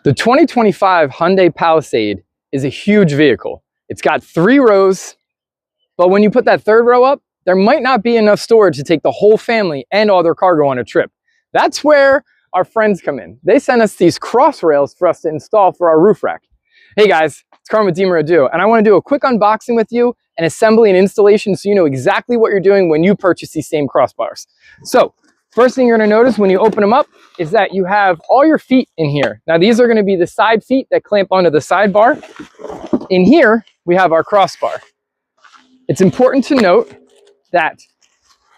The 2025 Hyundai Palisade is a huge vehicle. It's got 3 rows, but when you put that 3rd row up, there might not be enough storage to take the whole family and all their cargo on a trip. That's where our friends come in. They sent us these cross rails for us to install for our roof rack. Hey guys, it's Carmen with DiMario, and I want to do a quick unboxing with you and assembly and installation so you know exactly what you're doing when you purchase these same crossbars. So, first thing you're going to notice when you open them up is that you have all your feet in here. Now these are going to be the side feet that clamp onto the sidebar. In here, we have our crossbar. It's important to note that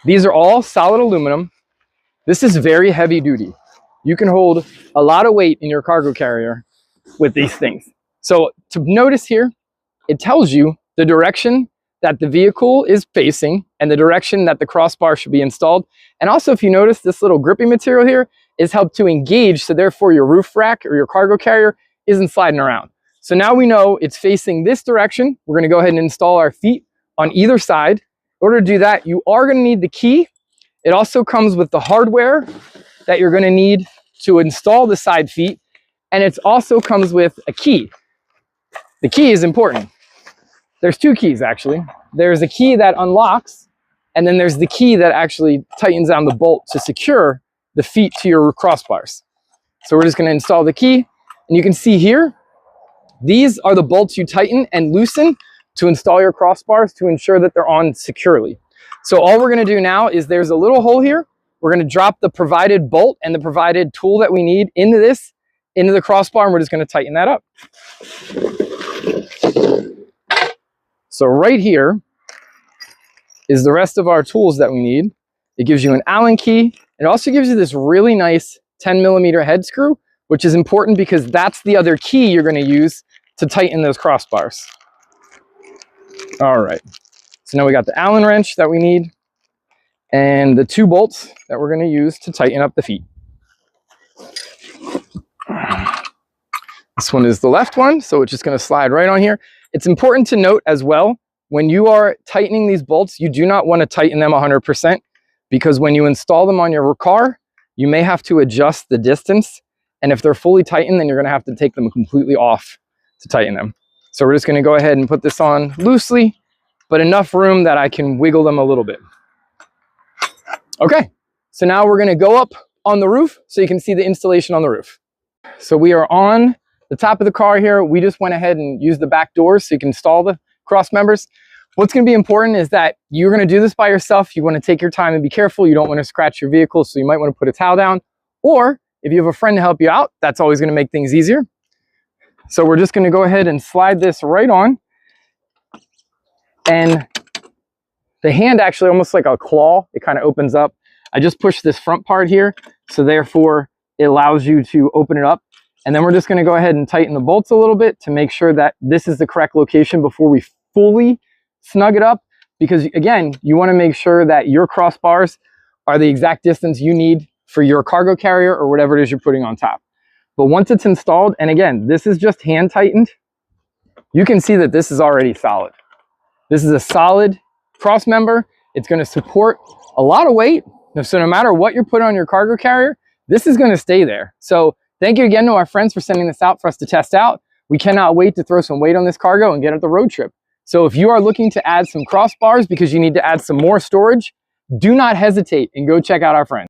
these are all solid aluminum. This is very heavy duty. You can hold a lot of weight in your cargo carrier with these things. So to notice here, it tells you the direction that the vehicle is facing and the direction that the crossbar should be installed. And also, if you notice, this little gripping material here is helped to engage, so therefore your roof rack or your cargo carrier isn't sliding around. So now we know it's facing this direction. We're going to go ahead and install our feet on either side. In order to do that, you are going to need the key. It also comes with the hardware that you're going to need to install the side feet, and it also comes with a key. The key is important. There's 2 keys actually. There's a key that unlocks, and then there's the key that actually tightens down the bolt to secure the feet to your crossbars. So we're just going to install the key, and you can see here, these are the bolts you tighten and loosen to install your crossbars to ensure that they're on securely. So all we're going to do now is there's a little hole here. We're going to drop the provided bolt and the provided tool that we need into the crossbar, and we're just going to tighten that up. So right here is the rest of our tools that we need. It gives you an Allen key. It also gives you this really nice 10mm head screw, which is important because that's the other key you're going to use to tighten those crossbars. All right, so now we got the Allen wrench that we need and the 2 bolts that we're going to use to tighten up the feet. This one is the left one, so it's just going to slide right on here. It's important to note as well, when you are tightening these bolts, you do not want to tighten them 100%, because when you install them on your car, you may have to adjust the distance. And if they're fully tightened, then you're going to have to take them completely off to tighten them. So we're just going to go ahead and put this on loosely, but enough room that I can wiggle them a little bit. Okay, so now we're going to go up on the roof so you can see the installation on the roof. So we are on the top of the car here. We just went ahead and used the back doors so you can install the cross members. What's going to be important is that you're going to do this by yourself. You want to take your time and be careful. You don't want to scratch your vehicle, so you might want to put a towel down. Or if you have a friend to help you out, that's always going to make things easier. So we're just going to go ahead and slide this right on. And the hand actually, almost like a claw, it kind of opens up. I just pushed this front part here, so therefore it allows you to open it up. And then we're just going to go ahead and tighten the bolts a little bit to make sure that this is the correct location before we fully snug it up. Because again, you want to make sure that your crossbars are the exact distance you need for your cargo carrier or whatever it is you're putting on top. But once it's installed, and again, this is just hand tightened, you can see that this is already solid. This is a solid cross member. It's going to support a lot of weight. So no matter what you're putting on your cargo carrier, this is going to stay there. So thank you again to our friends for sending this out for us to test out. We cannot wait to throw some weight on this cargo and get it the road trip. So if you are looking to add some crossbars because you need to add some more storage, do not hesitate and go check out our friends.